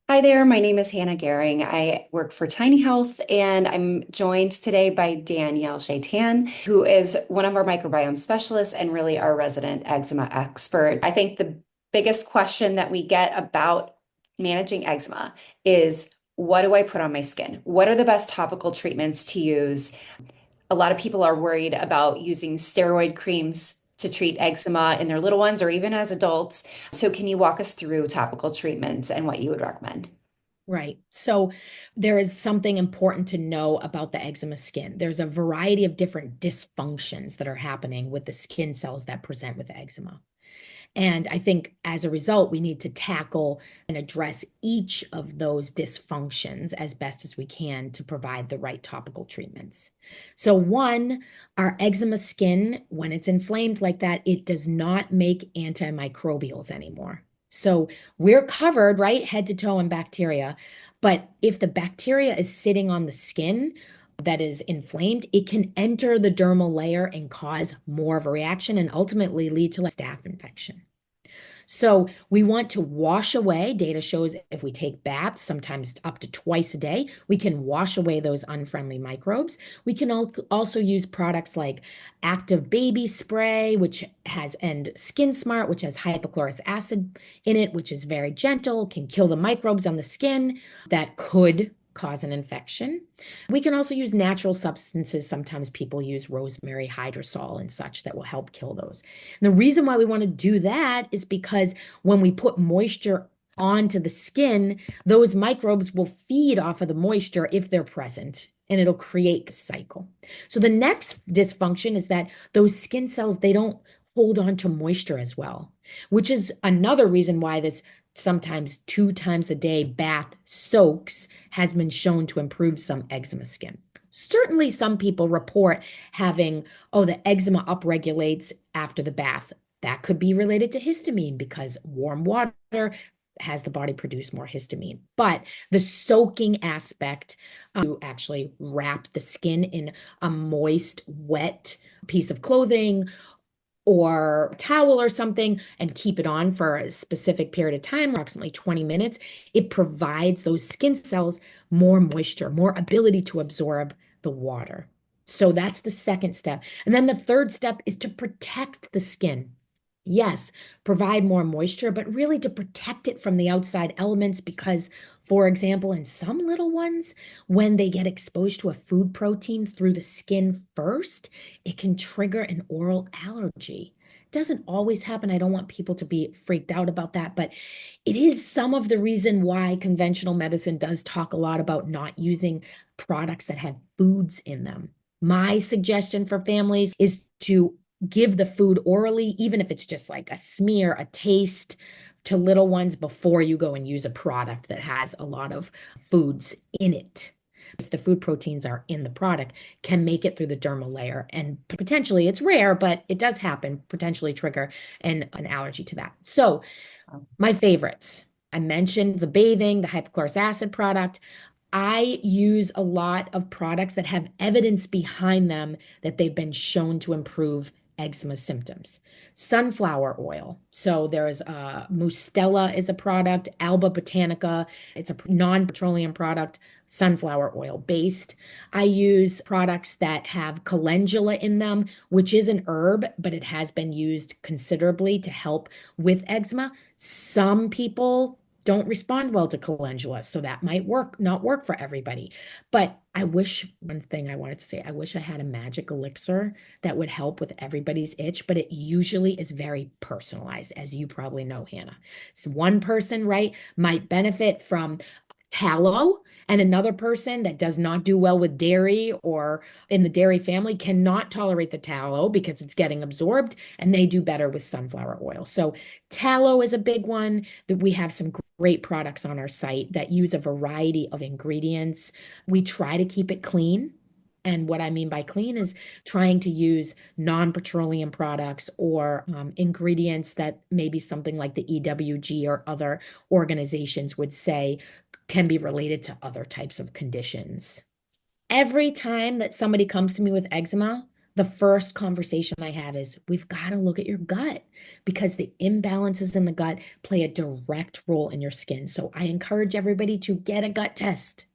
Hi there, my name is Hannah Gehring. I work for Tiny Health, and I'm joined today by Danielle Shea, who is one of our microbiome specialists and really our resident eczema expert. I think the biggest question that we get about managing eczema is, what do I put on my skin? What are the best topical treatments to use? A lot of people are worried about using steroid creams to treat eczema in their little ones or even as adults. So can you walk us through topical treatments and what you would recommend? Right. So there is something important to know about the eczema skin. There's a variety of different dysfunctions that are happening with the skin cells that present with eczema. And I think as a result, we need to tackle and address each of those dysfunctions as best as we can to provide the right topical treatments. So, one, our eczema skin, when it's inflamed like that, it does not make antimicrobials anymore. So, we're covered, right, head to toe in bacteria. But if the bacteria is sitting on the skin, that is inflamed, it can enter the dermal layer and cause more of a reaction and ultimately lead to a staph infection. So we want to wash away. Data shows if we take baths, sometimes up to twice a day, we can wash away those unfriendly microbes. We can also use products like Active Baby Spray, which has, and Skin Smart, which has hypochlorous acid in it, which is very gentle, can kill the microbes on the skin that could cause an infection. We can also use natural substances. Sometimes people use rosemary, hydrosol, and such that will help kill those. And the reason why we want to do that is because when we put moisture onto the skin, those microbes will feed off of the moisture if they're present, and it'll create a cycle. So the next dysfunction is that those skin cells, they don't hold on to moisture as well, which is another reason why this sometimes 2 times a day bath soaks has been shown to improve some eczema skin. Certainly, some people report having, oh, the eczema upregulates after the bath. That could be related to histamine because warm water has the body produce more histamine. But the soaking aspect, to actually wrap the skin in a moist, wet piece of clothing or towel or something and keep it on for a specific period of time, approximately 20 minutes, it provides those skin cells more moisture, more ability to absorb the water. So that's the second step. And then the third step is to protect the skin. Yes, provide more moisture, but really to protect it from the outside elements because, for example, in some little ones, when they get exposed to a food protein through the skin first, it can trigger an oral allergy. It doesn't always happen. I don't want people to be freaked out about that, but it is some of the reason why conventional medicine does talk a lot about not using products that have foods in them. My suggestion for families is to give the food orally, even if it's just like a smear, a taste to little ones before you go and use a product that has a lot of foods in it. If the food proteins are in the product, can make it through the dermal layer and potentially, it's rare, but it does happen, potentially trigger an allergy to that. So my favorites, I mentioned the bathing, the hypochlorous acid product. I use a lot of products that have evidence behind them that they've been shown to improve eczema symptoms. Sunflower oil. So there's Mustela is a product, Alba Botanica. It's a non-petroleum product, sunflower oil based. I use products that have calendula in them, which is an herb, but it has been used considerably to help with eczema. Some people don't respond well to calendula, so that might not work for everybody. But I wish, one thing I wanted to say, I wish I had a magic elixir that would help with everybody's itch, but it usually is very personalized, as you probably know, Hannah. So one person, right, might benefit from tallow, and another person that does not do well with dairy or in the dairy family cannot tolerate the tallow because it's getting absorbed, and they do better with sunflower oil. So tallow is a big one that we have some great products on our site that use a variety of ingredients. We try to keep it clean. And what I mean by clean is trying to use non-petroleum products or ingredients that maybe something like the EWG or other organizations would say can be related to other types of conditions. Every time that somebody comes to me with eczema, The first conversation I have is we've got to look at your gut because the imbalances in the gut play a direct role in your skin. So I encourage everybody to get a gut test.